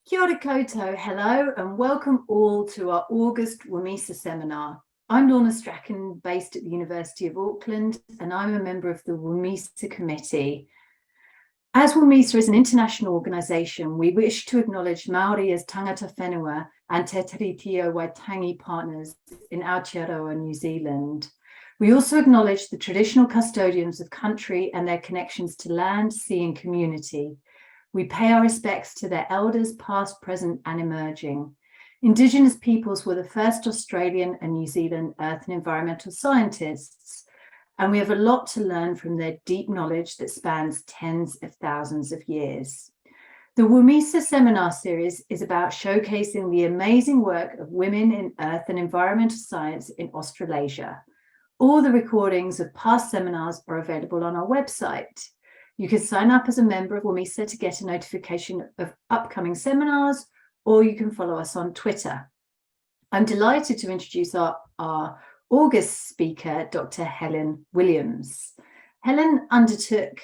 Kia ora koutou, hello, and welcome all to our August WMISA seminar. I'm Lorna Strachan, based at the University of Auckland, and I'm a member of the WMISA committee. As WMISA is an international organisation, we wish to acknowledge Māori as tangata whenua and Te Tiriti Waitangi partners in Aotearoa, New Zealand. We also acknowledge the traditional custodians of country and their connections to land, sea and community. We pay our respects to their elders, past, present and emerging. Indigenous peoples were the first Australian and New Zealand earth and environmental scientists, and we have a lot to learn from their deep knowledge that spans tens of thousands of years. The WMISA seminar series is about showcasing the amazing work of women in earth and environmental science in Australasia. All the recordings of past seminars are available on our website. You can sign up as a member of WMISA to get a notification of upcoming seminars, or you can follow us on Twitter. I'm delighted to introduce our August speaker, Dr. Helen Williams. Helen undertook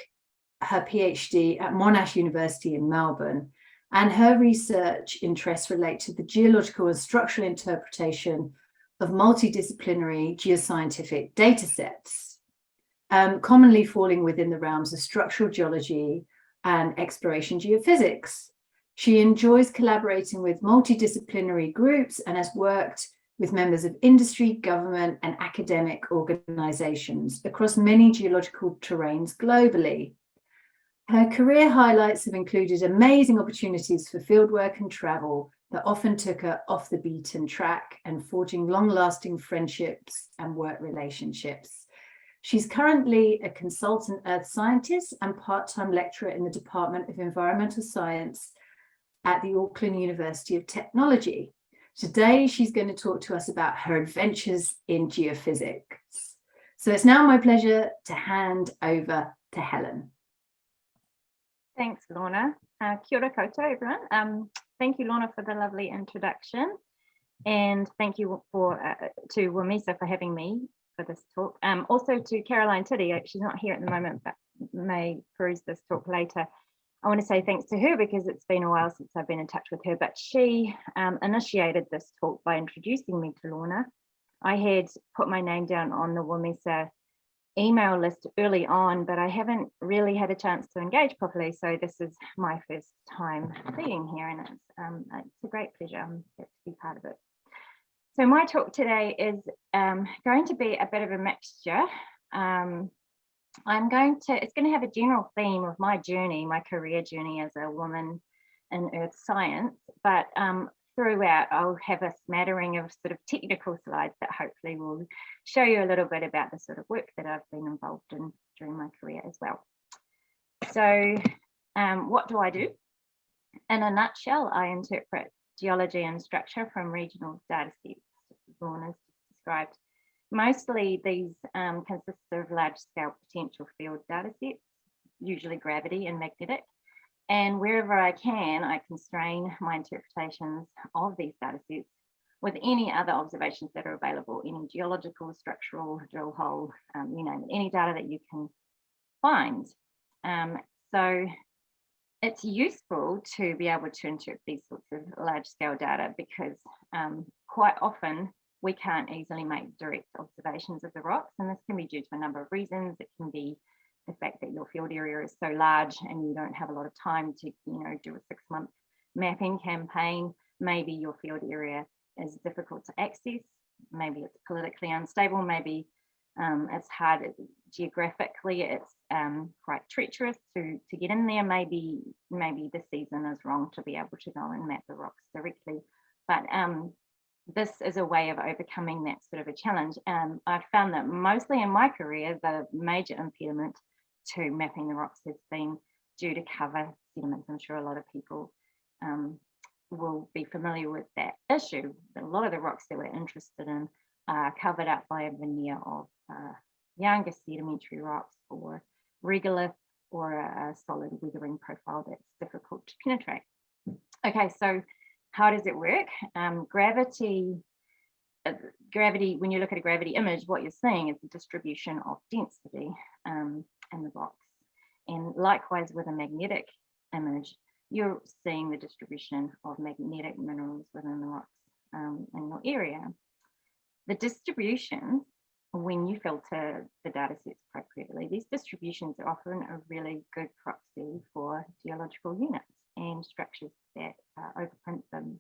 her PhD at Monash University in Melbourne, and her research interests relate to the geological and structural interpretation of multidisciplinary geoscientific data sets, commonly falling within the realms of structural geology and exploration geophysics. She enjoys collaborating with multidisciplinary groups and has worked with members of industry, government, and academic organizations across many geological terrains globally. Her career highlights have included amazing opportunities for fieldwork and travel that often took her off the beaten track and forging long-lasting friendships and work relationships. She's currently a consultant earth scientist and part-time lecturer in the Department of Environmental Science at the Auckland University of Technology. Today, she's going to talk to us about her adventures in geophysics. So it's now my pleasure to hand over to Helen. Thanks, Lorna. Kia ora koutou, everyone. Thank you, Lorna, for the lovely introduction. And thank you to WMISA for having me for this talk. Also to Caroline Tiddy, she's not here at the moment, but may peruse this talk later. I want to say thanks to her because it's been a while since I've been in touch with her, but she initiated this talk by introducing me to Lorna. I had put my name down on the WMISA email list early on, but I haven't really had a chance to engage properly. So this is my first time being here, and it's a great pleasure to be part of it. So my talk today is going to be a bit of a mixture. It's going to have a general theme of my journey, my career journey as a woman in earth science, but throughout I'll have a smattering of sort of technical slides that hopefully will show you a little bit about the sort of work that I've been involved in during my career as well. So what do I do? In a nutshell, I interpret geology and structure from regional data sets, as Lorna's described. Mostly these consist of large-scale potential field data sets, usually gravity and magnetic. And wherever I can, I constrain my interpretations of these data sets with any other observations that are available, any geological, structural, drill hole, you name it, any data that you can find. So it's useful to be able to interpret these sorts of large-scale data because quite often we can't easily make direct observations of the rocks, and this can be due to a number of reasons. It can be the fact that your field area is so large and you don't have a lot of time to, do a 6-month mapping campaign. Maybe your field area is difficult to access. Maybe it's politically unstable. Maybe it's hard geographically. It's quite treacherous to get in there. Maybe the season is wrong to be able to go and map the rocks directly. But this is a way of overcoming that sort of a challenge. I've found that mostly in my career, the major impediment to mapping the rocks has been due to cover sediments. I'm sure a lot of people will be familiar with that issue. A lot of the rocks that we're interested in are covered up by a veneer of younger sedimentary rocks or regolith or a solid weathering profile that's difficult to penetrate. Okay, so how does it work? Gravity, when you look at a gravity image, what you're seeing is the distribution of density in the rocks. And likewise with a magnetic image, you're seeing the distribution of magnetic minerals within the rocks in your area. The distributions, when you filter the data sets appropriately, these distributions are often a really good proxy for geological units and structures that overprint them.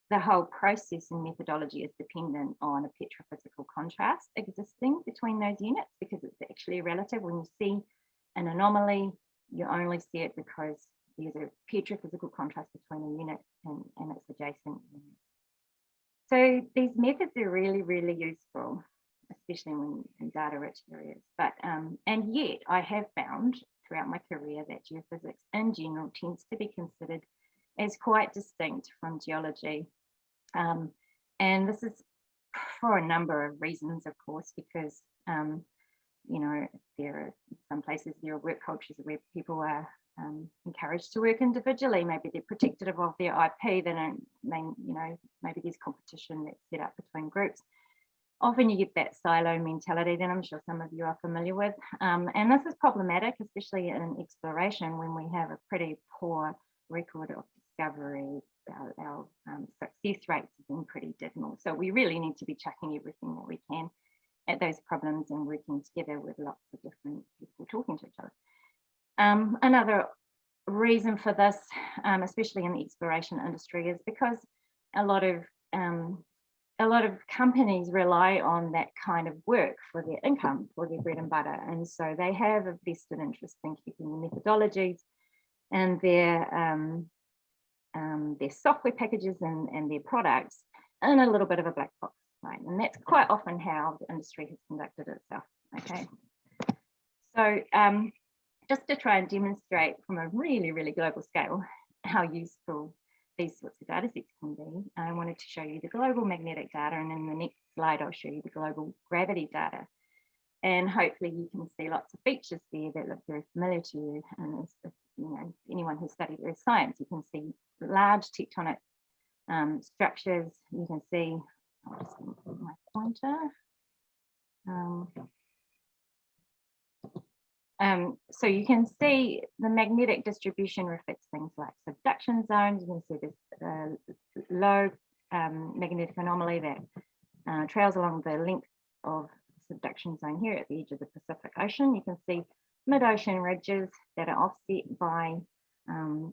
The whole process and methodology is dependent on a petrophysical contrast existing between those units, because it's actually relative. When you see an anomaly, you only see it because there's a petrophysical contrast between a unit and its adjacent unit. So these methods are really, really useful, especially when in data-rich areas. But and yet I have found throughout my career that geophysics in general tends to be considered as quite distinct from geology. And this is for a number of reasons, of course, because you know, there are some places, there are work cultures where people are encouraged to work individually. Maybe they're protective of their IP. They don't, you know, maybe there's competition that's set up between groups. Often you get that silo mentality that I'm sure some of you are familiar with. And this is problematic, especially in exploration, when we have a pretty poor record of discoveries. Our success rates have been pretty dismal. So we really need to be chucking everything that we can at those problems and working together with lots of different people talking to each other. Another reason for this, especially in the exploration industry, is because a lot of companies rely on that kind of work for their income, for their bread and butter, and so they have a vested interest in keeping the methodologies and their software packages and their products in a little bit of a black box, right? And that's quite often how the industry has conducted itself. Okay, so just to try and demonstrate from a really, really global scale how useful these sorts of data sets can be, I wanted to show you the global magnetic data, and in the next slide I'll show you the global gravity data. And hopefully you can see lots of features there that look very familiar to you. And as you know, anyone who's studied earth science, you can see large tectonic structures. You can see, I'll just put my pointer. So you can see the magnetic distribution reflects things like subduction zones. You can see this low magnetic anomaly that trails along the length of subduction zone here at the edge of the Pacific Ocean. You can see mid-ocean ridges that are offset by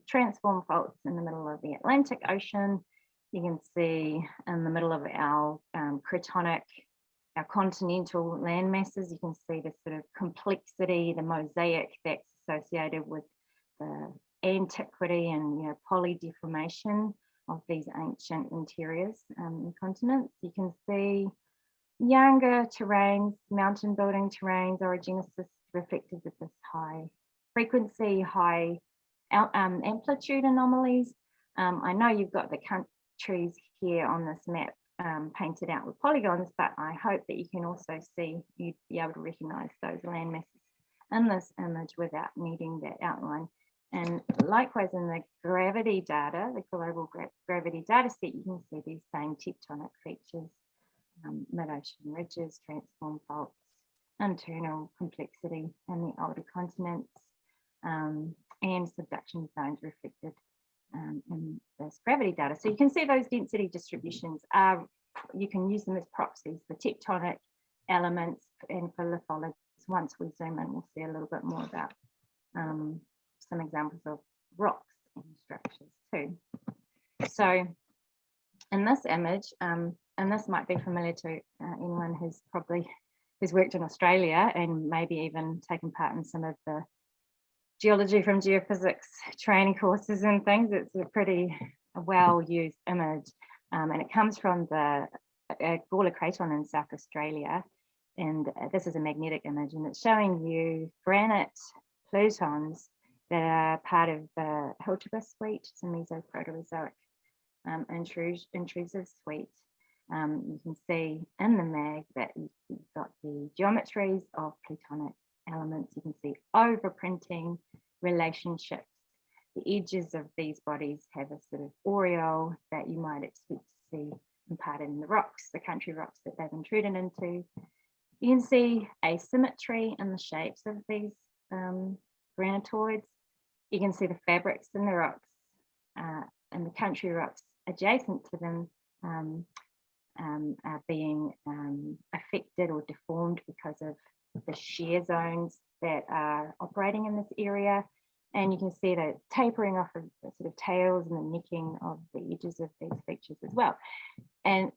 transform faults in the middle of the Atlantic Ocean. You can see in the middle of our cratonic, our continental land masses, you can see the sort of complexity, the mosaic that's associated with the antiquity and, you know, polydeformation of these ancient interiors and continents. You can see younger terrains, mountain building terrains, orogenesis reflected with this high frequency, high amplitude anomalies. I know you've got the countries here on this map painted out with polygons, but I hope that you can also see, you'd be able to recognize those land masses in this image without needing that outline. And likewise in the gravity data, the global gravity data set, you can see these same tectonic features, mid-ocean ridges, transform faults, internal complexity in the older continents, and subduction zones reflected in this gravity data. So you can see those density distributions are, you can use them as proxies for tectonic elements and for lithologies. Once we zoom in, we'll see a little bit more about some examples of rocks and structures too. So in this image, and this might be familiar to anyone who's worked in Australia and maybe even taken part in some of the geology from geophysics training courses and things. It's a pretty well-used image, and it comes from the Gawler Craton in South Australia. And this is a magnetic image, and it's showing you granite plutons that are part of the Hilterbuss suite. It's a Mesoproterozoic intrusive suite. You can see in the mag that you've got the geometries of plutonic elements. You can see overprinting relationships. The edges of these bodies have a sort of aureole that you might expect to see imparted in the rocks, the country rocks that they've intruded into. You can see asymmetry in the shapes of these granitoids. You can see the fabrics in the rocks and the country rocks adjacent to them are being affected or deformed because of the shear zones that are operating in this area. And you can see the tapering off of the sort of tails and the nicking of the edges of these features as well. And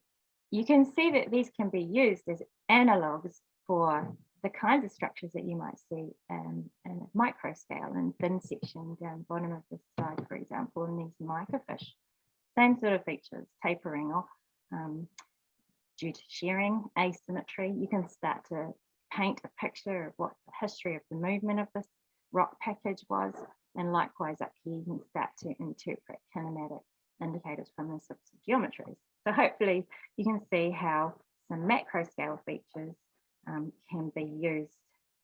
you can see that these can be used as analogues for the kinds of structures that you might see in a micro scale and thin section down the bottom of this slide, for example, in these microfish. Same sort of features, tapering off due to shearing, asymmetry. You can start to paint a picture of what the history of the movement of this rock package was, and likewise up here you can start to interpret kinematic indicators from the sorts of geometries. So hopefully you can see how some macro scale features can be used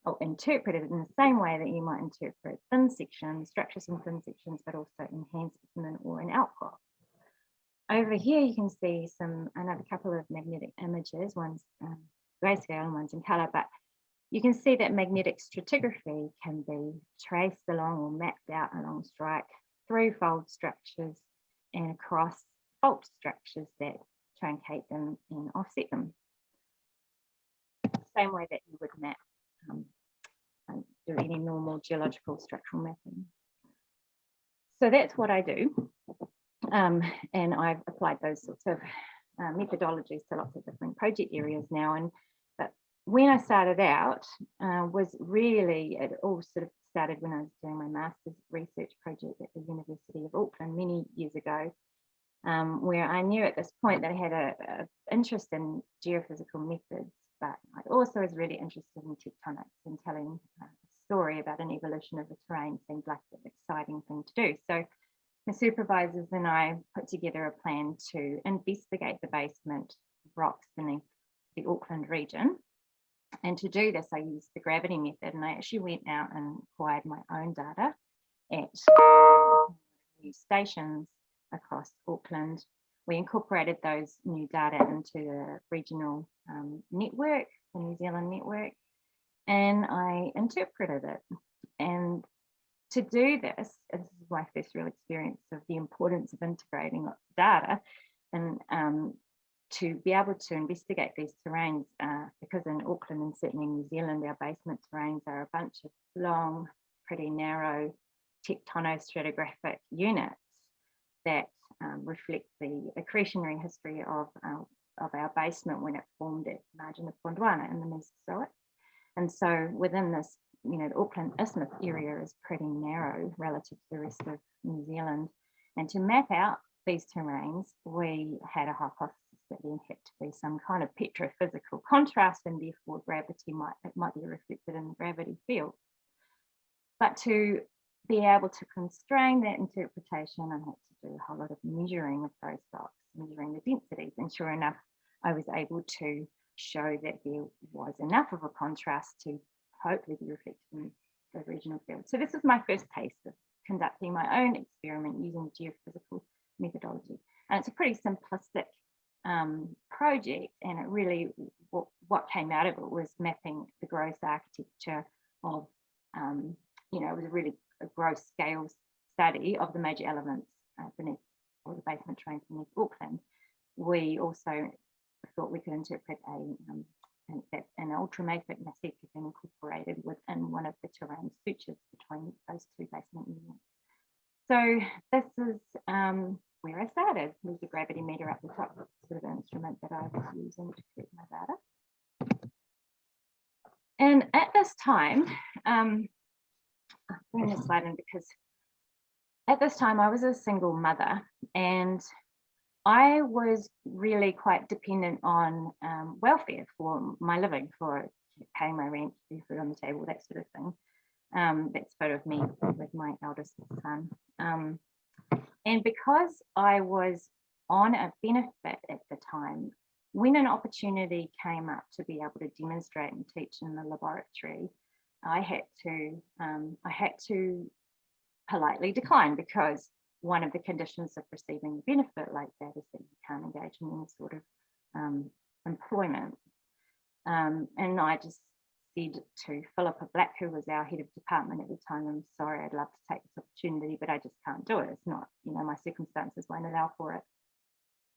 or interpreted in the same way that you might interpret thin sections, structures in thin sections, but also enhanced specimen or an outcrop. Over here you can see another couple of magnetic images, one's grayscale and one's in color, but you can see that magnetic stratigraphy can be traced along or mapped out along strike through fold structures and across fault structures that truncate them and offset them. Same way that you would map, do any normal geological structural mapping. So that's what I do. And I've applied those sorts of methodologies to lots of different project areas now. But when I started out, it all sort of started when I was doing my master's research project at the University of Auckland many years ago, where I knew at this point that I had an interest in geophysical methods, but I also was really interested in tectonics, and telling a story about an evolution of the terrain seemed like an exciting thing to do. So my supervisors and I put together a plan to investigate the basement rocks beneath the Auckland region. And to do this, I used the gravity method, and I actually went out and acquired my own data at new stations across Auckland. We incorporated those new data into the regional network, the New Zealand network, and I interpreted it. And to do this is my first real experience of the importance of integrating lots of data, and to be able to investigate these terrains, because in Auckland and certainly in New Zealand, our basement terrains are a bunch of long, pretty narrow tectonostratigraphic units that reflect the accretionary history of our basement when it formed at the margin of Gondwana in the Mesozoic. And so within this, the Auckland Isthmus area is pretty narrow relative to the rest of New Zealand. And to map out these terrains, we had a hypothesis that there had to be some kind of petrophysical contrast, and therefore gravity might be reflected in the gravity field. But to be able to constrain that interpretation, I had to do a whole lot of measuring of those rocks, measuring the densities, and sure enough, I was able to show that there was enough of a contrast to hopefully be reflected in the regional field. So this is my first taste of conducting my own experiment using geophysical methodology. And it's a pretty simplistic project, and it really, what came out of it was mapping the gross architecture of, it was a really a gross scale study of the major elements beneath, or the basement terrains beneath Auckland. We also thought we could interpret an ultramafic massif had been incorporated within one of the terrain sutures between those two basement units. So this is where I started, with the gravity meter up the top, sort of instrument that I was using to collect my data. And at this time, I'll bring this slide in because at this time I was a single mother, and I was really quite dependent on welfare for my living, for paying my rent, food on the table, that sort of thing. That's photo of me with my eldest son. And because I was on a benefit at the time, when an opportunity came up to be able to demonstrate and teach in the laboratory, I had to politely decline, because one of the conditions of receiving a benefit like that is that you can't engage in any sort of employment. And I just said to Philippa Black, who was our head of department at the time, I'm sorry, I'd love to take this opportunity, but I just can't do it. It's not, my circumstances won't allow for it.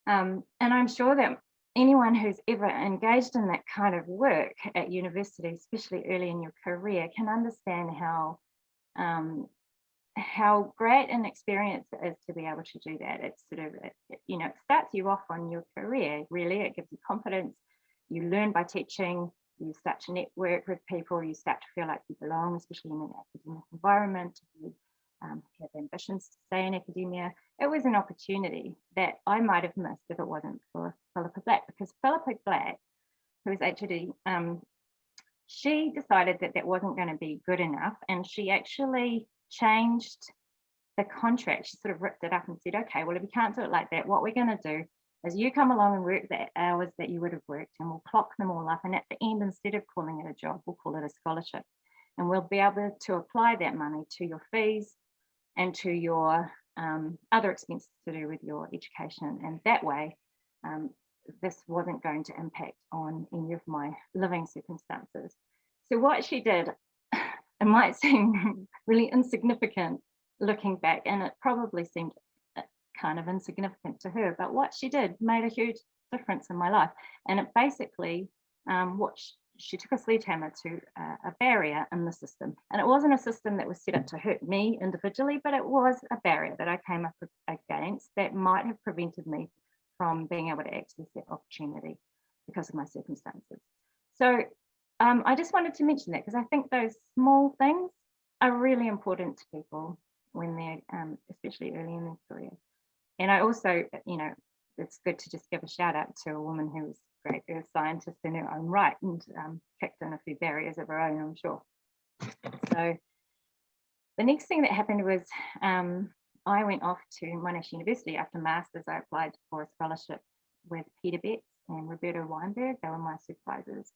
And I'm sure that anyone who's ever engaged in that kind of work at university, especially early in your career, can understand how great an experience it is to be able to do that. It's sort of, it starts you off on your career, really. It gives you confidence. You learn by teaching. You start to network with people. You start to feel like you belong, especially in an academic environment. You have ambitions to stay in academia. It was an opportunity that I might have missed if it wasn't for Philippa Black, because Philippa Black, who is actually, she decided that that wasn't going to be good enough, and she actually changed the contract. She sort of ripped it up and said, okay, well, if you can't do it like that, what we're going to do is you come along and work the hours that you would have worked, and we'll clock them all up, and at the end, instead of calling it a job, we'll call it a scholarship, and we'll be able to apply that money to your fees and to your other expenses to do with your education. And that way, this wasn't going to impact on any of my living circumstances. So what she did, it might seem really insignificant looking back, and it probably seemed kind of insignificant to her, but what she did made a huge difference in my life. And it basically, she took a sledgehammer to a barrier in the system. And it wasn't a system that was set up to hurt me individually, but it was a barrier that I came up against that might have prevented me from being able to access that opportunity because of my circumstances. So I just wanted to mention that, because I think those small things are really important to people when they're, especially early in their career. And I also, it's good to just give a shout out to a woman who was a great earth scientist in her own right, and kicked in a few barriers of her own, I'm sure. So the next thing that happened was I went off to Monash University after Masters. I applied for a scholarship with Peter Betts and Roberto Weinberg. They were my supervisors.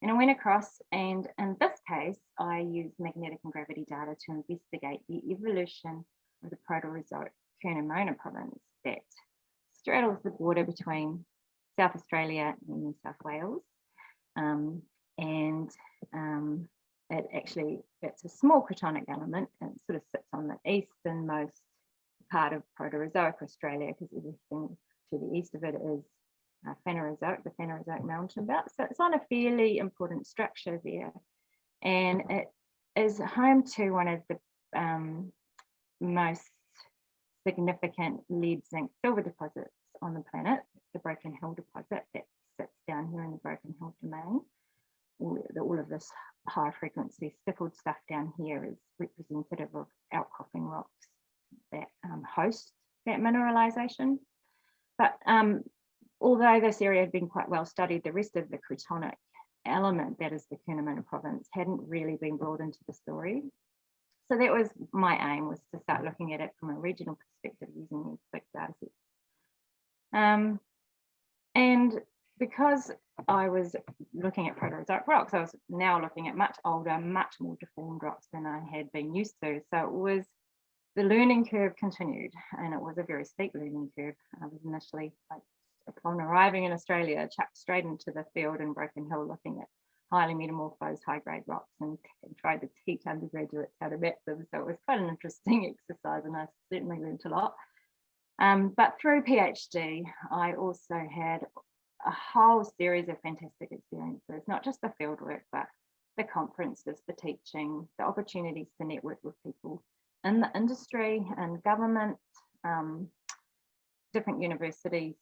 And I went across, and in this case, I used magnetic and gravity data to investigate the evolution of the Proterozoic Curnamona province that straddles the border between South Australia and New South Wales. It's a small cratonic element, and it sort of sits on the easternmost part of Proterozoic Australia, because everything to the east of it is Phanerozoic, the Phanerozoic mountain belt. So it's on a fairly important structure there. And it is home to one of the most significant lead, zinc, silver deposits on the planet. It's the Broken Hill deposit that sits down here in the Broken Hill domain. All of this high frequency stippled stuff down here is representative of outcropping rocks that host that mineralization. But although this area had been quite well studied, the rest of the cratonic element, that is the Curnamona province, hadn't really been brought into the story. So that was my aim, was to start looking at it from a regional perspective using these big data sets. And because I was looking at Proterozoic rocks, I was now looking at much older, much more deformed rocks than I had been used to. So it was, the learning curve continued, and it was a very steep learning curve. I was initially, upon arriving in Australia, chucked straight into the field in Broken Hill looking at highly metamorphosed high-grade rocks, and tried to teach undergraduates how to map them. So it was quite an interesting exercise, and I certainly learned a lot. But through PhD, I also had a whole series of fantastic experiences, not just the fieldwork, but the conferences, the teaching, the opportunities to network with people in the industry and government, different universities,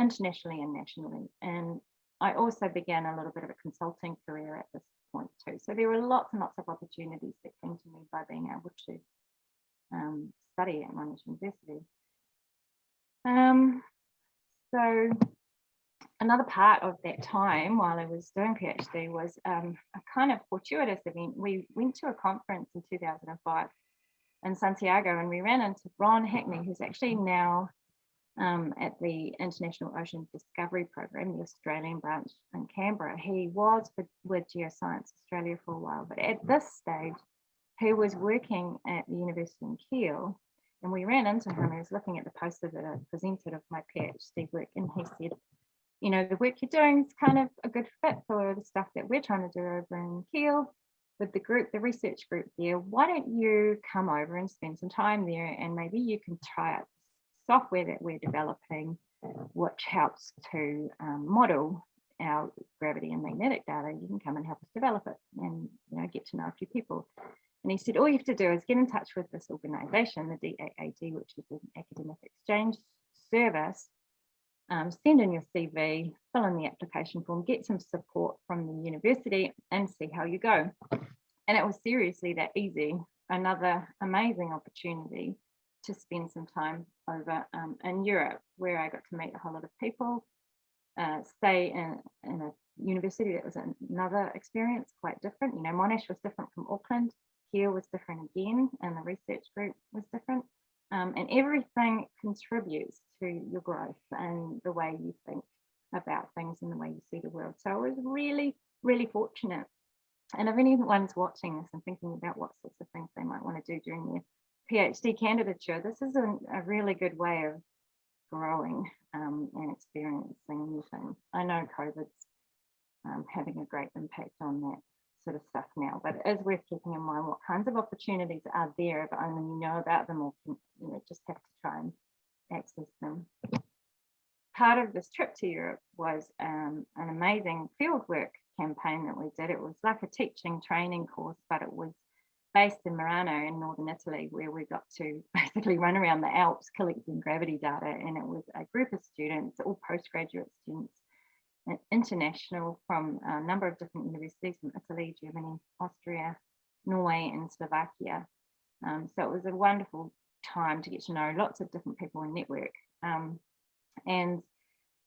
internationally and nationally. And I also began a little bit of a consulting career at this point too. So there were lots and lots of opportunities that came to me by being able to study at Monash University. So another part of that time while I was doing PhD was a kind of fortuitous event. We went to a conference in 2005 in Santiago, and we ran into Ron Hackney, who's actually now at the International Ocean Discovery Program, the Australian branch in Canberra. He was with Geoscience Australia for a while, but at this stage, he was working at the University in Kiel, and we ran into him. He was looking at the poster that I presented of my PhD work, and he said, you know, the work you're doing is kind of a good fit for the stuff that we're trying to do over in Kiel with the group, the research group there. Why don't you come over and spend some time there, and maybe you can try out software that we're developing, which helps to model our gravity and magnetic data. You can come and help us develop it and, you know, get to know a few people. And he said, all you have to do is get in touch with this organization, the AUT, which is an academic exchange service, send in your CV, fill in the application form, get some support from the university and see how you go. And it was seriously that easy. Another amazing opportunity to spend some time over in Europe, where I got to meet a whole lot of people, stay in a university that was another experience, quite different. You know, Monash was different from Auckland. Kiel was different again, and the research group was different. And everything contributes to your growth and the way you think about things and the way you see the world. So I was really, really fortunate. And if anyone's watching this and thinking about what sorts of things they might want to do during their PhD candidature, this is a really good way of growing and experiencing new things. I know COVID's having a great impact on that sort of stuff now, but it is worth keeping in mind what kinds of opportunities are there if only you know about them, or can, you know, just have to try and access them. Part of this trip to Europe was an amazing fieldwork campaign that we did. It was like a teaching training course, but it was based in Merano in northern Italy, where we got to basically run around the Alps collecting gravity data. And it was a group of students, all postgraduate students, international, from a number of different universities from Italy, Germany, Austria, Norway, and Slovakia. So it was a wonderful time to get to know lots of different people and network. And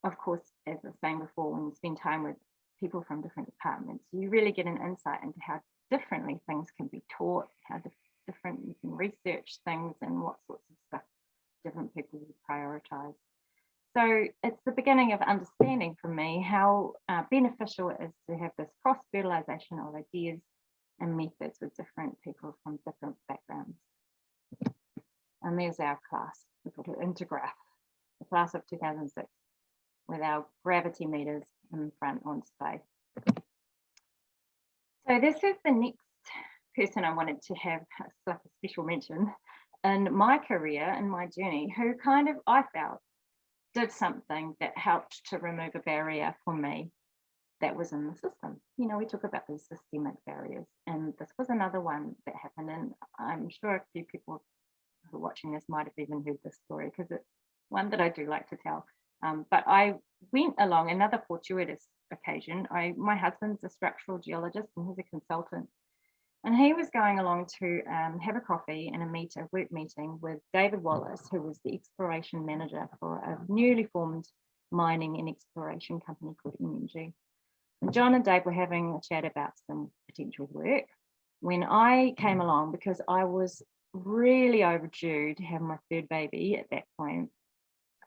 of course, as I was saying before, when you spend time with people from different departments, you really get an insight into how differently things can be taught, how different you can research things, and what sorts of stuff different people would prioritize. So it's the beginning of understanding for me how beneficial it is to have this cross-fertilization of ideas and methods with different people from different backgrounds. And there's our class, we call it Intergraph, the class of 2006, with our gravity meters in front on display. So this is the next person I wanted to have like a special mention in my career and my journey, who kind of, I felt, did something that helped to remove a barrier for me that was in the system. You know, we talk about these systemic barriers, and this was another one that happened. And I'm sure a few people who are watching this might have even heard this story, because it's one that I do like to tell. But I went along another fortuitous occasion. My husband's a structural geologist and he's a consultant. And he was going along to have a coffee and a work meeting with David Wallace, who was the exploration manager for a newly formed mining and exploration company called MMG. And John and Dave were having a chat about some potential work when I came along, because I was really overdue to have my third baby at that point,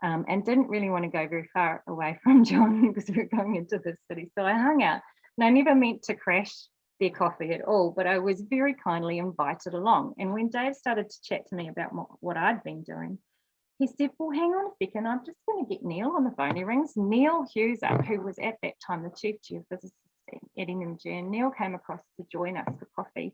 and didn't really want to go very far away from John because we were going into the city. So I hung out, and I never meant to crash their coffee at all, but I was very kindly invited along. And when Dave started to chat to me about what I'd been doing, he said, well, hang on a second, I'm just going to get Neil on the phone. He rings Neil Hughes up, who was at that time the chief geophysicist at MMG, and Neil came across to join us for coffee.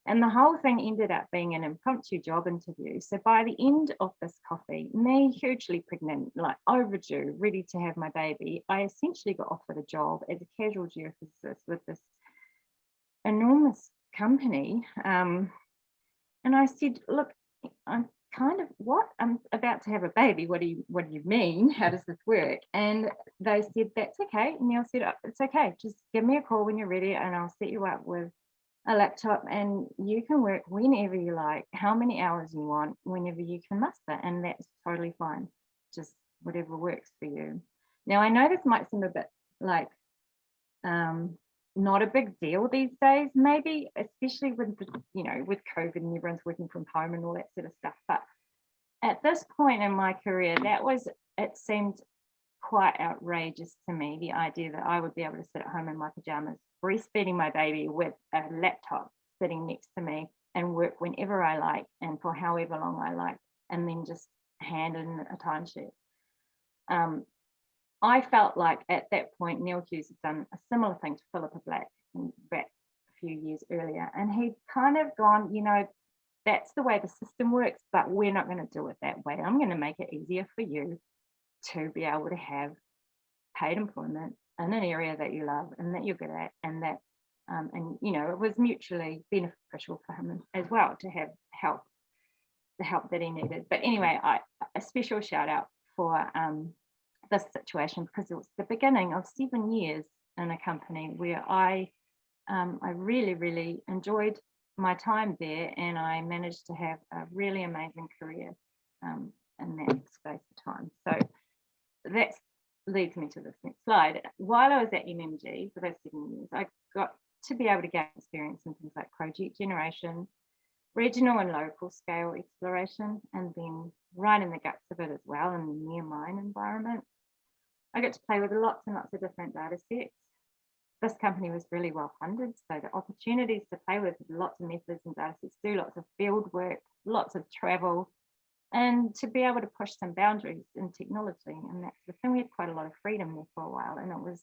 And the whole thing ended up being an impromptu job interview. So by the end of this coffee, me hugely pregnant, like overdue, ready to have my baby, I essentially got offered a job as a casual geophysicist with this enormous company. And I said, look, I'm kind of, what? I'm about to have a baby. What do you mean? How does this work? And they said, that's okay. And Neil said, oh, it's okay. Just give me a call when you're ready and I'll set you up with a laptop and you can work whenever you like, how many hours you want, whenever you can muster, and that's totally fine. Just whatever works for you. Now, I know this might seem a bit like not a big deal these days, maybe, especially with, you know, with COVID and everyone's working from home and all that sort of stuff. But at this point in my career, it seemed quite outrageous to me, the idea that I would be able to sit at home in my pajamas, breastfeeding my baby with a laptop sitting next to me and work whenever I like and for however long I like, and then just hand in a timesheet. I felt like at that point, Neil Hughes had done a similar thing to Philippa Black back a few years earlier. And he'd kind of gone, you know, that's the way the system works, but we're not going to do it that way. I'm going to make it easier for you to be able to have paid employment in an area that you love and that you're good at, and that, and you know, it was mutually beneficial for him as well to have the help that he needed. But anyway, a special shout out for this situation, because it was the beginning of 7 years in a company where I really, really enjoyed my time there, and I managed to have a really amazing career in that space of time. So that leads me to this next slide. While I was at MMG for those 7 years, I got to be able to gain experience in things like project generation, regional and local scale exploration, and then right in the guts of it as well, in the near mine environment. I got to play with lots and lots of different data sets. This company was really well funded, so the opportunities to play with lots of methods and data sets, do lots of field work, lots of travel, and to be able to push some boundaries in technology. And that's the thing, we had quite a lot of freedom there for a while. And it was,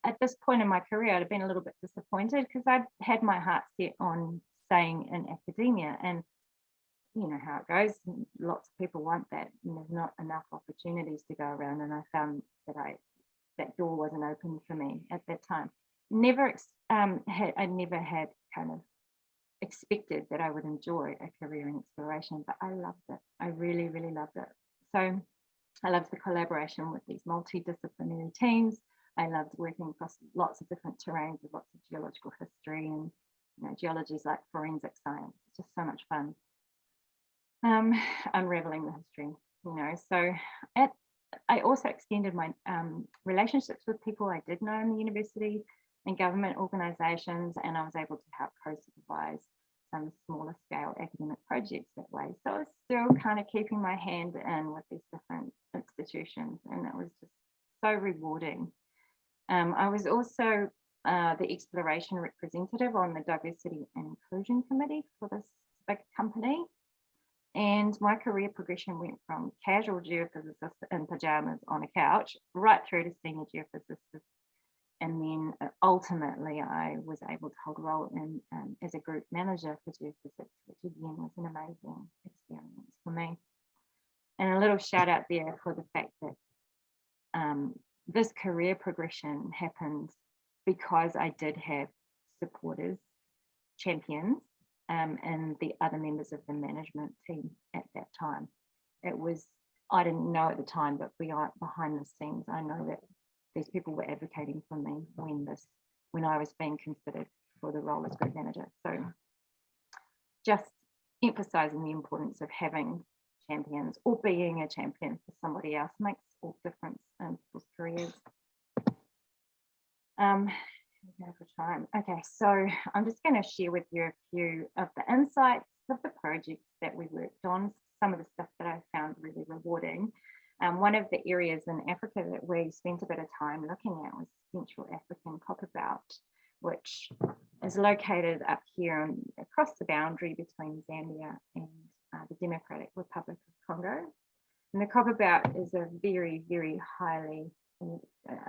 at this point in my career, I'd have been a little bit disappointed because I'd had my heart set on staying in academia, and you know how it goes, lots of people want that, and there's not enough opportunities to go around. And I found that that door wasn't open for me at that time. I never had kind of expected that I would enjoy a career in exploration, but I loved it. I really, really loved it. So I loved the collaboration with these multidisciplinary teams. I loved working across lots of different terrains with lots of geological history, and you know, geology is like forensic science. It's just so much fun. Unraveling the history, you know. So I also extended my relationships with people I did know in the university and government organisations, and I was able to help co-supervise some smaller scale academic projects that way. So I was still kind of keeping my hand in with these different institutions, and it was just so rewarding. I was also the exploration representative on the Diversity and Inclusion Committee for this big company. And my career progression went from casual geophysicist in pajamas on a couch right through to senior geophysicist. And then ultimately I was able to hold a role in as a group manager for geophysics, which again was an amazing experience for me. And a little shout out there for the fact that this career progression happened because I did have supporters, champions, and the other members of the management team at that time. It was, I didn't know at the time, but behind the scenes, I know that these people were advocating for me when I was being considered for the role as group manager. So just emphasizing the importance of having champions or being a champion for somebody else makes all difference in people's careers. For time. Okay, so I'm just going to share with you a few of the insights of the projects that we worked on, some of the stuff that I found really rewarding. One of the areas in Africa that we spent a bit of time looking at was Central African copper belt, which is located up here and across the boundary between Zambia and the Democratic Republic of Congo. And the copper belt is a very, very highly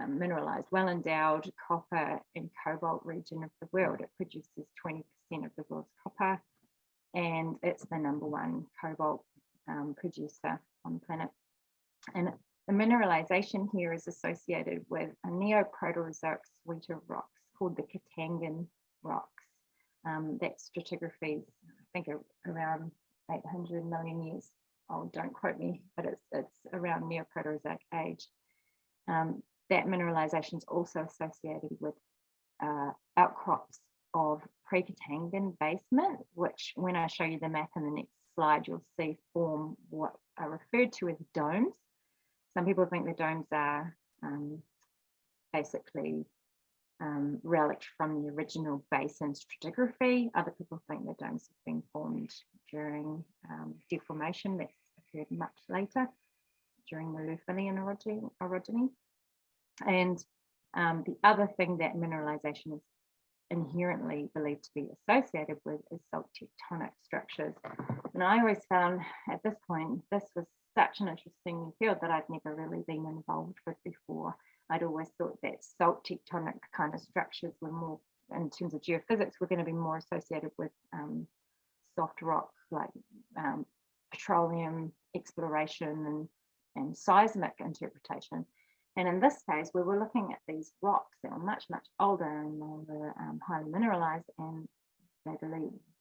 mineralized, well-endowed copper and cobalt region of the world. It produces 20% of the world's copper, and it's the #1 cobalt producer on the planet. And the mineralization here is associated with a Neoproterozoic suite of rocks called the Katangan rocks. That stratigraphy is, I think, around 800 million years old. Don't quote me, but it's around Neoproterozoic age. That mineralization is also associated with outcrops of pre-Katangan basement, which when I show you the map in the next slide, you'll see form what are referred to as domes. Some people think the domes are basically relics from the original basin stratigraphy. Other people think the domes have been formed during deformation that's occurred much later, during the Lufillian orogeny. And the other thing that mineralization is inherently believed to be associated with is salt tectonic structures. And I always found at this point, this was such an interesting field that I'd never really been involved with before. I'd always thought that salt tectonic kind of structures were more, in terms of geophysics, were going to be more associated with soft rock, like petroleum exploration and seismic interpretation. And in this case, we were looking at these rocks that were much, much older, and they were highly mineralized, and they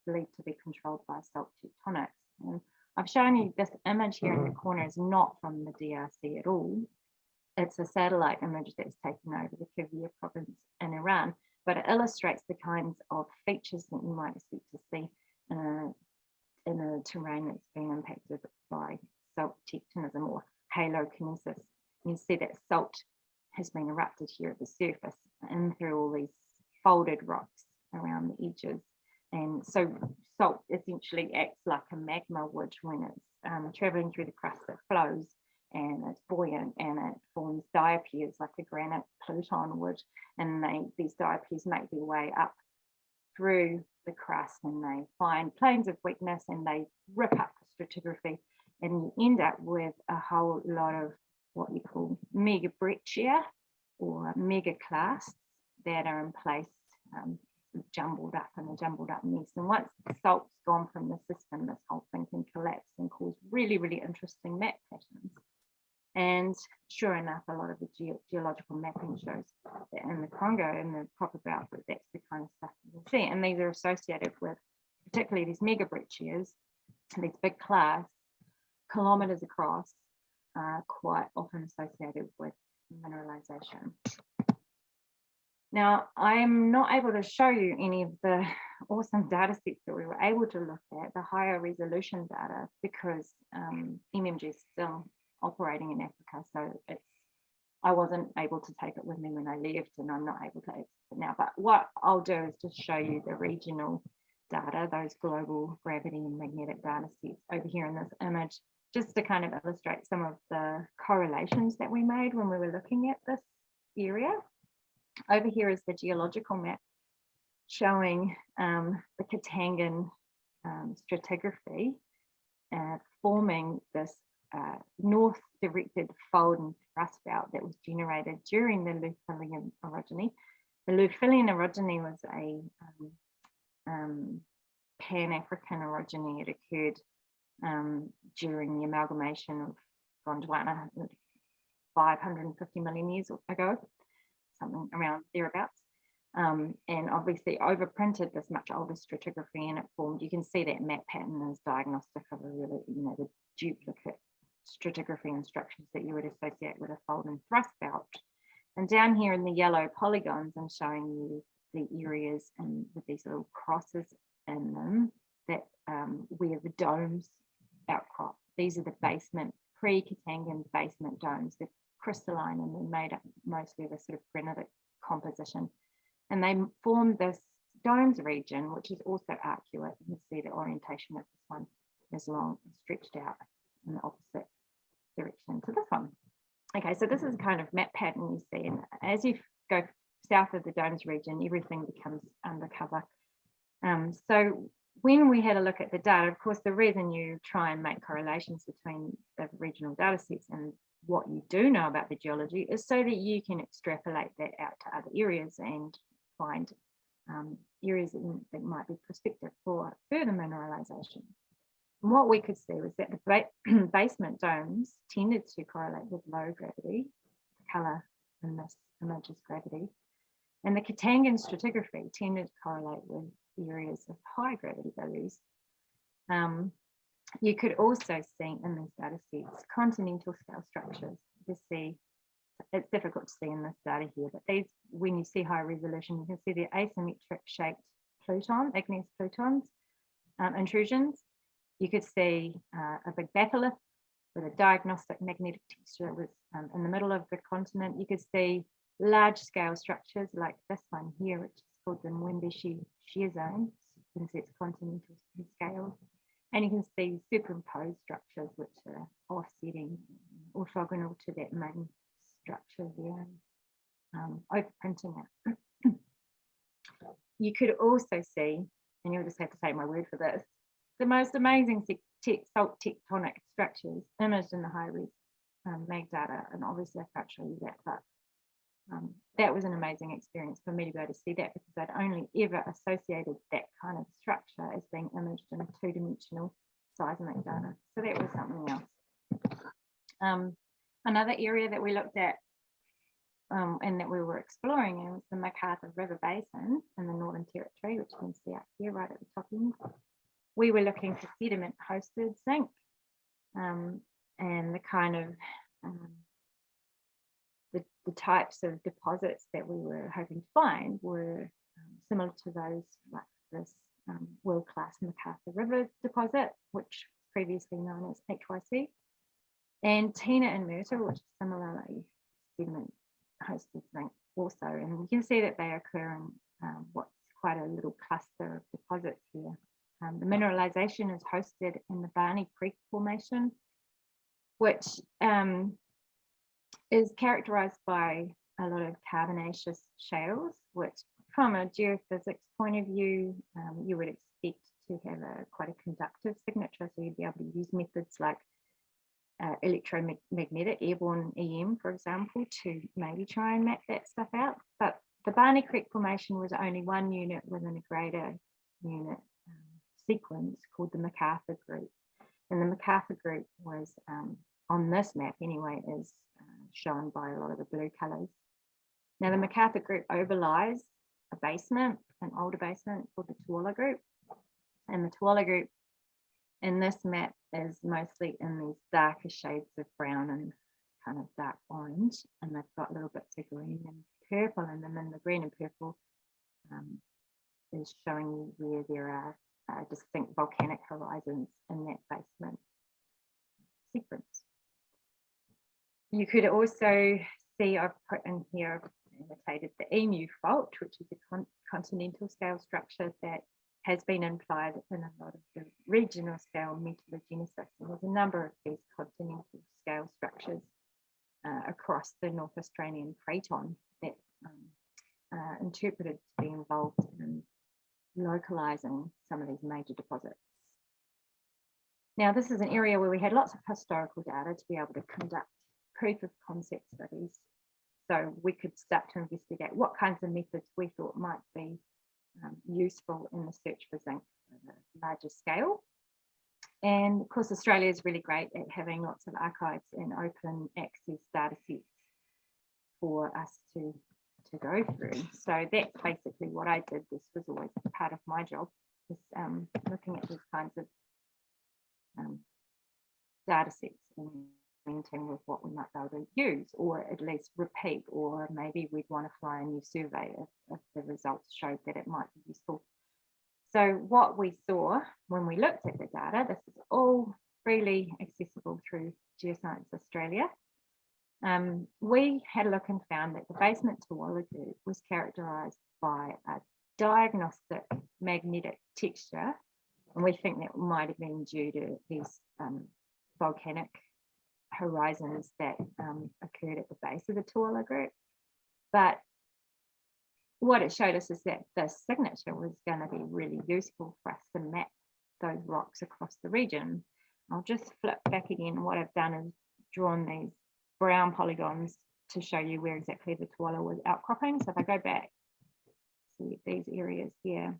believed to be controlled by salt tectonics. And I've shown you this image here in the corner is not from the DRC at all. It's a satellite image that's taken over the Kivir province in Iran, but it illustrates the kinds of features that you might expect to see in a terrain that's been impacted by salt tectonism or halokinesis. You see that salt has been erupted here at the surface and through all these folded rocks around the edges. And so salt essentially acts like a magma would when it's traveling through the crust. It flows and it's buoyant and it forms diapirs like a granite pluton would. And these diapirs make their way up through the crust, and they find planes of weakness and they rip up the stratigraphy, and you end up with a whole lot of what you call megabreccia or megaclasts that are in place, jumbled up in a jumbled up mess. And once the salt's gone from the system, this whole thing can collapse and cause really, really interesting map patterns. And sure enough, a lot of the geological mapping shows that in the Congo and the proper belt, that's the kind of stuff that we see. And these are associated with particularly these megabreccias, these big clasts, kilometers across, quite often associated with mineralization. Now, I'm not able to show you any of the awesome data sets that we were able to look at, the higher resolution data, because MMG is still operating in Africa. So I wasn't able to take it with me when I left, and I'm not able to access it now. But what I'll do is just show you the regional data, those global gravity and magnetic data sets over here in this image, just to kind of illustrate some of the correlations that we made when we were looking at this area. Over here is the geological map showing the Katangan stratigraphy forming this north-directed fold and thrust belt that was generated during the Lufillian orogeny. The Lufillian orogeny was a Pan-African orogeny. It occurred during the amalgamation of Gondwana 550 million years ago, something around thereabouts. And obviously overprinted this much older stratigraphy, and it formed, you can see that map pattern is diagnostic of a really, the duplicate stratigraphy and structures that you would associate with a fold and thrust belt. And down here in the yellow polygons, I'm showing you the areas and with these little crosses in them that where the domes outcrop. These are the basement, pre-Katangan basement domes. They're crystalline and they're made up mostly of a sort of granitic composition. And they form this domes region, which is also arcuate. You can see the orientation of this one is long and stretched out in the opposite direction to this one. Okay, so this is kind of map pattern you see. And as you go south of the domes region, everything becomes undercover. So when we had a look at the data, of course, the reason you try and make correlations between the regional data sets and what you do know about the geology is so that you can extrapolate that out to other areas and find areas that might be prospective for further mineralization. And what we could see was that the basement domes tended to correlate with low gravity. The color in this image is gravity. And the Katangan stratigraphy tended to correlate with areas of high gravity values. You could also see in these data sets continental scale structures. You see, it's difficult to see in this data here, but these, when you see high resolution, you can see the asymmetric shaped pluton, igneous plutons, intrusions. You could see a big batholith with a diagnostic magnetic texture was in the middle of the continent. You could see large scale structures like this one here, which is called the Mwembeshi shear zone. You can see it's continental in scale. And you can see superimposed structures which are offsetting, orthogonal to that main structure there, overprinting it. You could also see, and you'll just have to take my word for this, the most amazing salt tectonic structures imaged in the high-res mag data, and obviously I can't show you that, but that was an amazing experience for me to be able to see that, because I'd only ever associated that kind of structure as being imaged in two-dimensional seismic data. So that was something else. Another area that we looked at and that we were exploring was the MacArthur River Basin in the Northern Territory, which you can see up here right at the top end. We were looking for sediment-hosted zinc, and the kind of the types of deposits that we were hoping to find were similar to those like this world-class MacArthur River deposit, which was previously known as HYC, and Tina and Myrtle, which is similarly sediment-hosted zinc also. And you can see that they occur in what's quite a little cluster of deposits here. The mineralization is hosted in the Barney Creek Formation, which is characterized by a lot of carbonaceous shales, which from a geophysics point of view, you would expect to have quite a conductive signature. So you'd be able to use methods like electromagnetic airborne EM, for example, to maybe try and map that stuff out. But the Barney Creek Formation was only one unit within a greater unit sequence called the MacArthur Group. And the MacArthur Group was, on this map anyway, is shown by a lot of the blue colors. Now the MacArthur Group overlies a basement, an older basement called the Tuala Group. And the Tuala Group in this map is mostly in these darker shades of brown and kind of dark orange, and they've got little bits of green and purple in them, and the green and purple is showing you where there are distinct volcanic horizons in that basement sequence. You could also see I've put in here, I've annotated the Emu Fault, which is a continental scale structure that has been implied in a lot of the regional scale metallogenesis. And there's a number of these continental scale structures across the North Australian Craton that are interpreted to be involved in localizing some of these major deposits. Now, this is an area where we had lots of historical data to be able to conduct proof of concept studies. So we could start to investigate what kinds of methods we thought might be useful in the search for zinc at a larger scale. And of course, Australia is really great at having lots of archives and open access data sets for us to go through. So that's basically what I did. This was always part of my job, is looking at these kinds of data sets and experimenting with what we might be able to use, or at least repeat, or maybe we'd want to fly a new survey if the results showed that it might be useful. So what we saw when we looked at the data, this is all freely accessible through Geoscience Australia. We had a look and found that the basement Tuala Group was characterized by a diagnostic magnetic texture, and we think that might have been due to these volcanic horizons that occurred at the base of the Tuala Group. But what it showed us is that the signature was going to be really useful for us to map those rocks across the region. I'll just flip back again. What I've done is drawn these brown polygons to show you where exactly the Tuala was outcropping. So if I go back, see these areas here,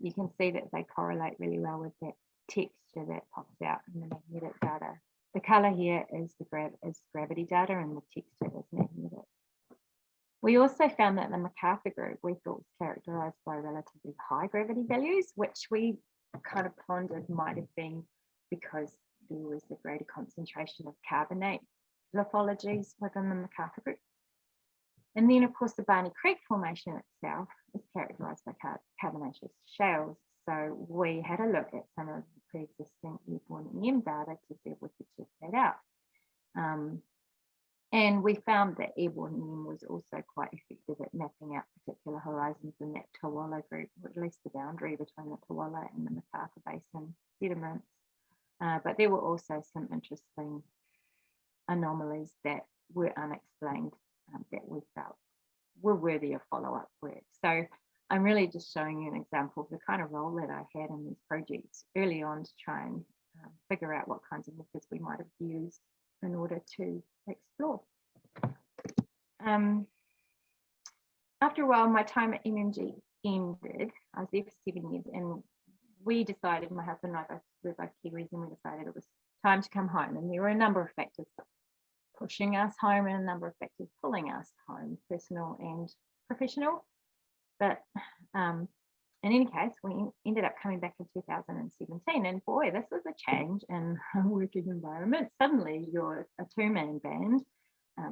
you can see that they correlate really well with that texture that pops out in the magnetic data. The color here is gravity data, and the texture is magnetic. We also found that the MacArthur Group we thought was characterized by relatively high gravity values, which we kind of pondered might have been because there was a greater concentration of carbonate lithologies within the MacArthur Group. And then, of course, the Barney Creek Formation itself is characterized by carbonaceous shales. So we had a look at some of the pre-existing airborne EM data to see if we could check that out. And we found that airborne EM was also quite effective at mapping out particular horizons in that Tuala Group, or at least the boundary between the Tuala and the MacArthur Basin sediments. But there were also some interesting anomalies that were unexplained that we felt were worthy of follow-up work. So I'm really just showing you an example of the kind of role that I had in these projects early on to try and figure out what kinds of methods we might have used in order to explore. After a while, my time at MMG ended. I was there for 7 years, and we decided, my husband and I were both Kiwis, and we decided it was time to come home. And there were a number of factors pushing us home and a number of factors pulling us home, personal and professional. But in any case, we ended up coming back in 2017, and boy, this was a change in a working environment. Suddenly you're a two-man band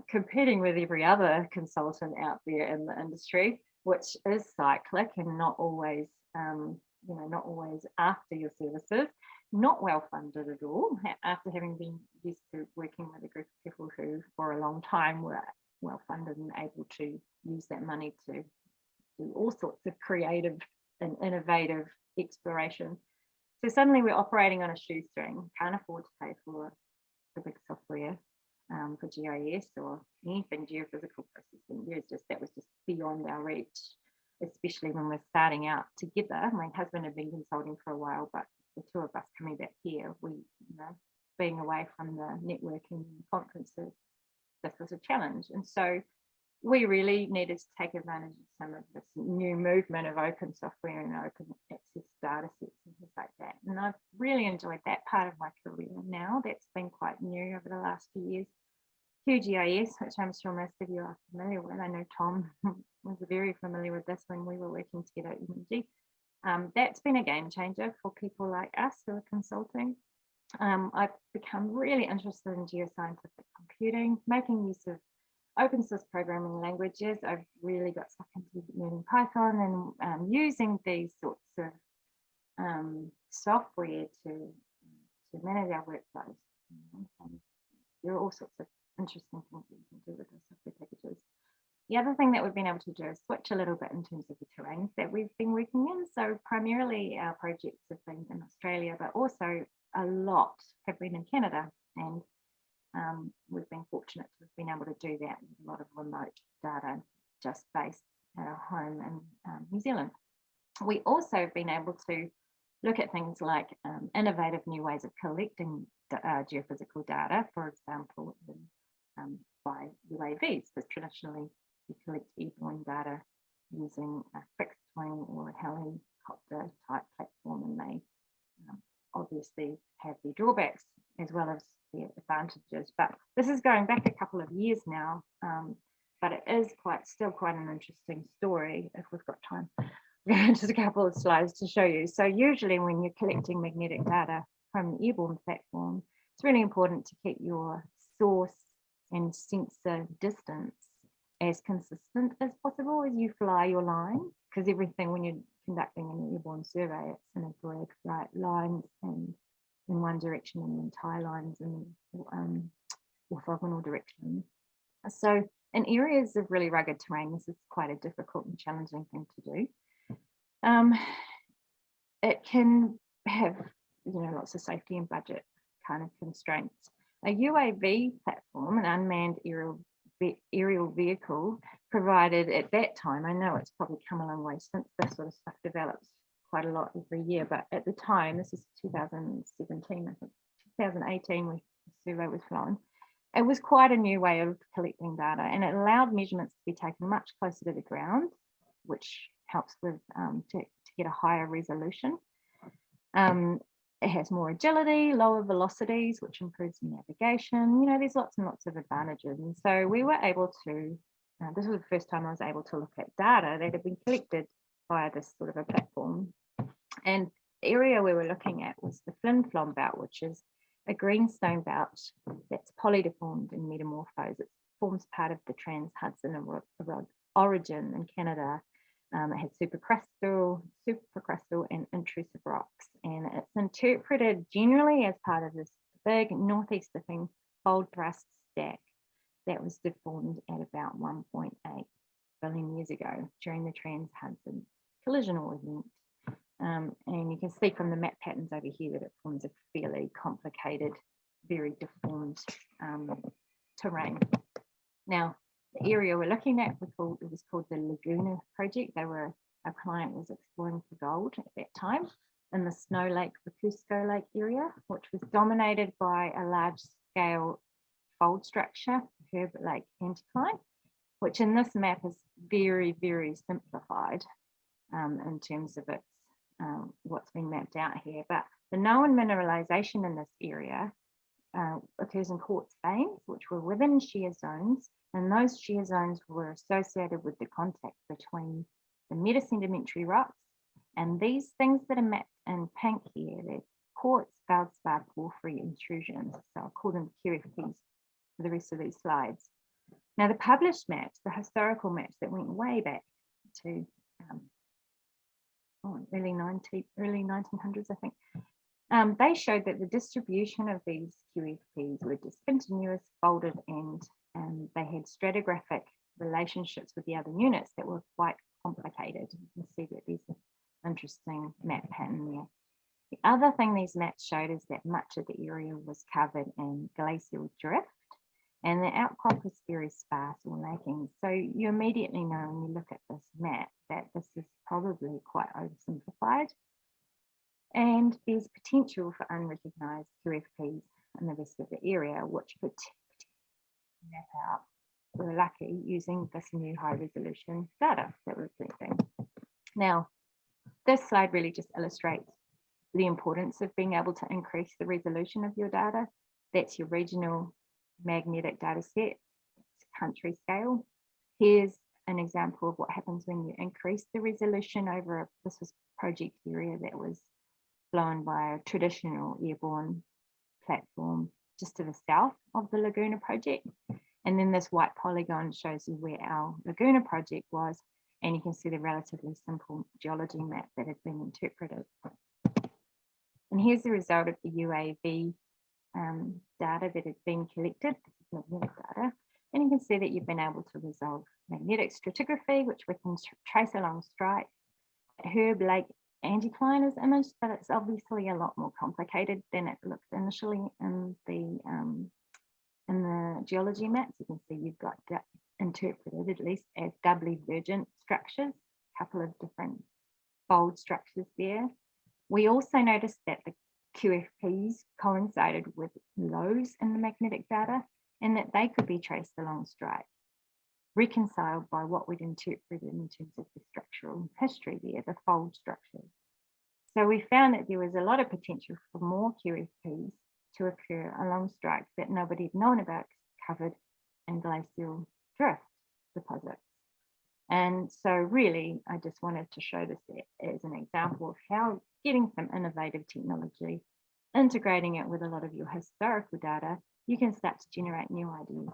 competing with every other consultant out there in the industry, which is cyclic and not always, not always after your services, not well funded at all. After having been used to working with a group of people who for a long time were well funded and able to use that money to do all sorts of creative and innovative exploration. So suddenly we're operating on a shoestring, can't afford to pay for the big software for GIS or anything geophysical processing. That was just beyond our reach, especially when we're starting out together. My husband had been consulting for a while, but the two of us coming back here, being away from the networking conferences, this was a challenge. And so we really needed to take advantage of some of this new movement of open software and open access data sets and things like that. And I've really enjoyed that part of my career now. That's been quite new over the last few years. QGIS, which I'm sure most of you are familiar with. I know Tom was very familiar with this when we were working together at UMG. That's been a game changer for people like us who are consulting. I've become really interested in geoscientific computing, making use of open source programming languages. I've really got stuck into learning Python and using these sorts of software to manage our workflows. And there are all sorts of interesting things that you can do with those software packages. The other thing that we've been able to do is switch a little bit in terms of the terrains that we've been working in. So primarily our projects have been in Australia, but also a lot have been in Canada. And we've been fortunate to have been able to do that with a lot of remote data just based at our home in New Zealand. We also have been able to look at things like innovative new ways of collecting geophysical data, for example, by UAVs, because traditionally you collect airborne data using a fixed wing or a helicopter type platform, and they obviously have their drawbacks as well as their advantages. But this is going back a couple of years now, but it is still quite an interesting story if we've got time. Just a couple of slides to show you. So usually when you're collecting magnetic data from the airborne platform, it's really important to keep your source and sensor distance as consistent as possible as you fly your line, because everything when you're conducting an airborne survey, it's in a grid, right? Lines and in one direction and then tie lines in orthogonal directions. So in areas of really rugged terrain, this is quite a difficult and challenging thing to do. It can have lots of safety and budget kind of constraints. A UAV platform, an unmanned aerial vehicle, provided at that time, I know it's probably come a long way since this sort of stuff develops quite a lot every year, but at the time, this is 2017, I think 2018 when the survey was flown, it was quite a new way of collecting data, and it allowed measurements to be taken much closer to the ground, which helps with to get a higher resolution. It has more agility, lower velocities, which improves navigation. There's lots and lots of advantages. And so we were able to, this was the first time I was able to look at data that had been collected via this sort of a platform. And the area we were looking at was the Flin Flon belt, which is a greenstone belt that's polydeformed and metamorphosed. It forms part of the Trans-Hudson origin in Canada. It has supercrustal, and intrusive rocks, and it's interpreted generally as part of this big northeast dipping fold thrust stack that was deformed at about 1.8 billion years ago during the Trans-Hudson collisional event. And you can see from the map patterns over here that it forms a fairly complicated, very deformed terrain. Now, the area we're looking at, it was called the Laguna Project. Our client was exploring for gold at that time. in the Snow Lake, Recusco Lake area, which was dominated by a large-scale fold structure, Herb Lake anticline, which in this map is very, very simplified in terms of its what's been mapped out here. But the known mineralization in this area occurs in quartz veins, which were within shear zones, and those shear zones were associated with the contact between the metasedimentary rocks and these things that are mapped in pink here. They're quartz feldspar porphyry intrusions, so I'll call them QFPs for the rest of these slides. Now, the published maps, the historical maps that went way back to early 1900s, I think, they showed that the distribution of these QFPs were discontinuous, folded, and they had stratigraphic relationships with the other units that were quite complicated. You can see that there's an interesting map pattern there. The other thing these maps showed is that much of the area was covered in glacial drift, and the outcrop is very sparse or lacking. So you immediately know when you look at this map that this is probably quite oversimplified. And there's potential for unrecognised QFPs in the rest of the area, which could map out, we're lucky, using this new high resolution data that we're collecting. Now, this slide really just illustrates the importance of being able to increase the resolution of your data. That's your regional magnetic data set, country scale. Here's an example of what happens when you increase the resolution over this was project area that was flown by a traditional airborne platform just to the south of the Laguna project. And then this white polygon shows you where our Laguna project was, and you can see the relatively simple geology map that had been interpreted. And here's the result of the UAV data that had been collected, magnetic data. And you can see that you've been able to resolve magnetic stratigraphy, which we can trace along strike. Herb Lake anticline is imaged, but it's obviously a lot more complicated than it looked initially in the geology maps. You can see you've got interpreted at least as doubly divergent structures, a couple of different fold structures there. We also noticed that the QFPs coincided with lows in the magnetic data and that they could be traced along strike, reconciled by what we'd interpreted in terms of the structural history there, the fold structures. So we found that there was a lot of potential for more QFPs to occur along strike that nobody had known about, covered in glacial drift deposits. And so really, I just wanted to show this as an example of how getting some innovative technology, integrating it with a lot of your historical data, you can start to generate new ideas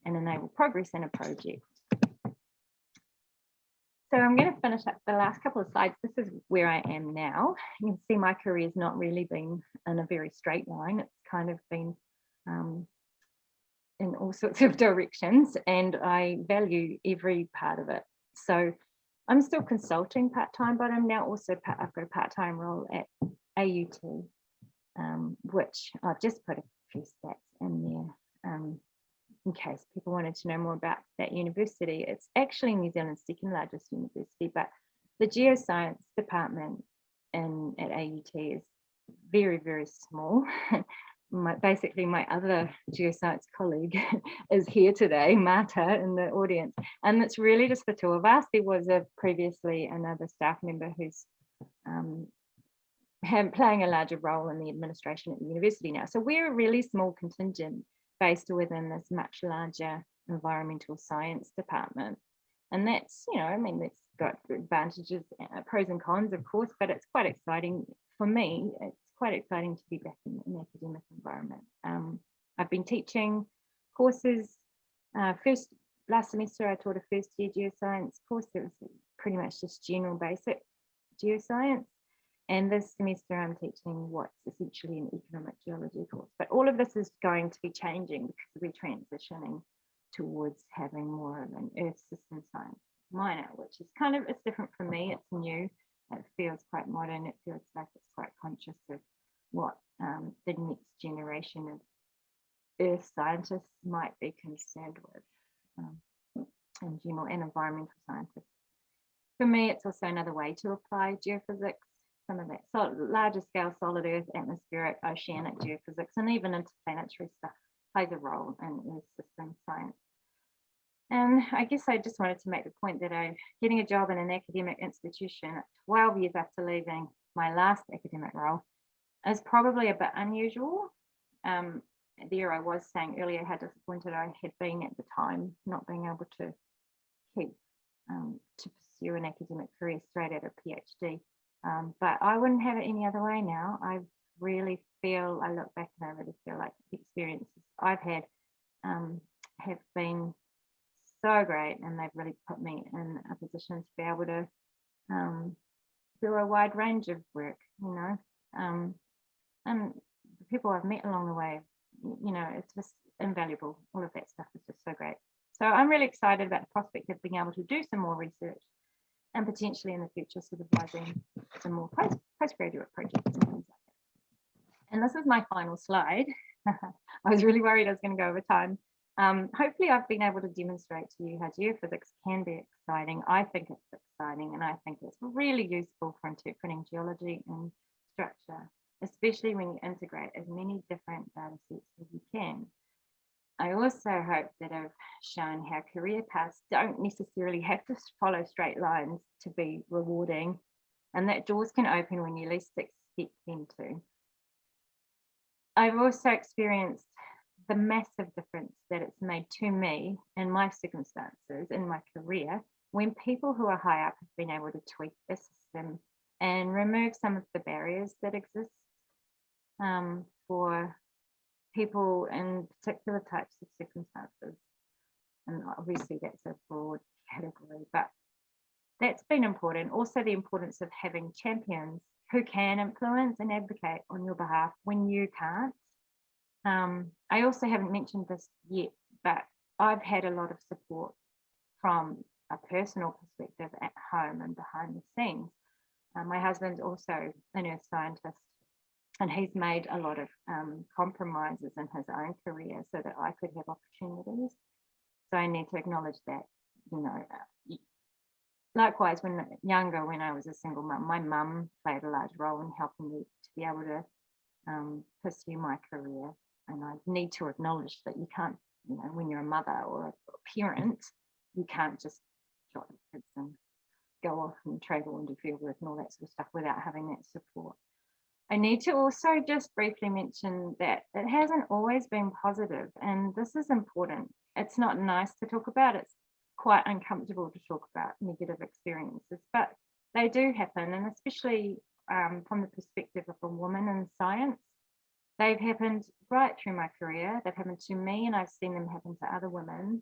and enable progress in a project. So I'm going to finish up the last couple of slides. This is where I am now. You can see my career's not really been in a very straight line. It's kind of been in all sorts of directions, and I value every part of it. So I'm still consulting part-time, but I'm now also I've got a part-time role at AUT, which I've just put a few stats in there in case people wanted to know more about that university. It's actually New Zealand's second largest university, but the geoscience department at AUT is very, very small. Basically, my other geoscience colleague is here today, Marta, in the audience, and it's really just the two of us. There was previously another staff member who's playing a larger role in the administration at the university now. So we're a really small contingent based within this much larger environmental science department. And that's, I mean, it's got advantages, pros and cons, of course, but it's quite exciting for me. It's quite exciting to be back in an academic environment. I've been teaching courses. Last semester I taught a first year geoscience course that was pretty much just general basic geoscience. And this semester I'm teaching what's essentially an economic geology course. But all of this is going to be changing because we're transitioning towards having more of an earth system science minor, which is it's different for me. It's new. It feels quite modern. It feels like it's quite conscious of what the next generation of earth scientists might be concerned with in general, and environmental scientists. For me, it's also another way to apply geophysics. some of that larger scale solid earth, atmospheric, oceanic geophysics, and even interplanetary stuff plays a role in earth system science. And I guess I just wanted to make the point that I'm getting a job in an academic institution 12 years after leaving my last academic role is probably a bit unusual. There I was saying earlier how disappointed I had been at the time, not being able to keep to pursue an academic career straight out of PhD. But I wouldn't have it any other way now. I really feel, I look back and I really feel like the experiences I've had have been so great, and they've really put me in a position to be able to do a wide range of work, you know, and the people I've met along the way, you know, it's just invaluable. All of that stuff is just so great. So I'm really excited about the prospect of being able to do some more research and potentially in the future supervising some more postgraduate projects and things like that. And this is my final slide. I was really worried I was going to go over time. Hopefully I've been able to demonstrate to you how geophysics can be exciting. I think it's exciting, and I think it's really useful for interpreting geology and structure, especially when you integrate as many different data sets as you can. I also hope that I've shown how career paths don't necessarily have to follow straight lines to be rewarding, and that doors can open when you least expect them to. I've also experienced the massive difference that it's made to me in my circumstances in my career when people who are high up have been able to tweak the system and remove some of the barriers that exist for people in particular types of circumstances. And obviously that's a broad category, but that's been important. Also the importance of having champions who can influence and advocate on your behalf when you can't. I also haven't mentioned this yet, but I've had a lot of support from a personal perspective at home and behind the scenes. My husband's also an earth scientist, and he's made a lot of compromises in his own career so that I could have opportunities. So I need to acknowledge that, you know. Likewise, when I was a single mum, my mum played a large role in helping me to be able to pursue my career. And I need to acknowledge that you can't, you know, when you're a mother or a parent, you can't just drop the kids and go off and travel and do field work and all that sort of stuff without having that support. I need to also just briefly mention that it hasn't always been positive, and this is important. It's not nice to talk about, it's quite uncomfortable to talk about negative experiences, but they do happen, and especially from the perspective of a woman in science. They've happened right through my career. They've happened to me, and I've seen them happen to other women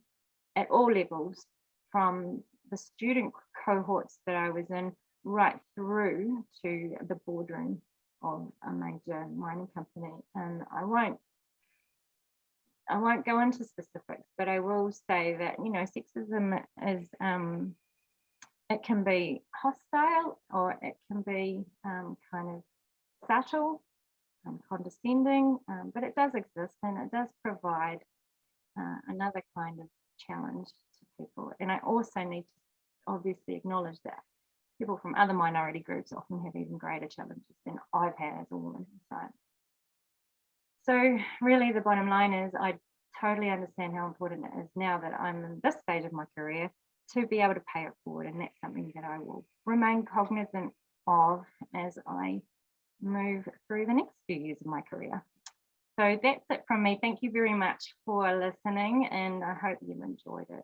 at all levels, from the student cohorts that I was in right through to the boardroom of a major mining company. And I won't go into specifics, but I will say that, you know, sexism is it can be hostile, or it can be kind of subtle, condescending, but it does exist, and it does provide another kind of challenge to people. And I also need to obviously acknowledge that people from other minority groups often have even greater challenges than I've had as a woman in science. So really the bottom line is I totally understand how important it is now that I'm in this stage of my career to be able to pay it forward, and that's something that I will remain cognizant of as I move through the next few years of my career. So that's it from me. Thank you very much for listening, and I hope you've enjoyed it.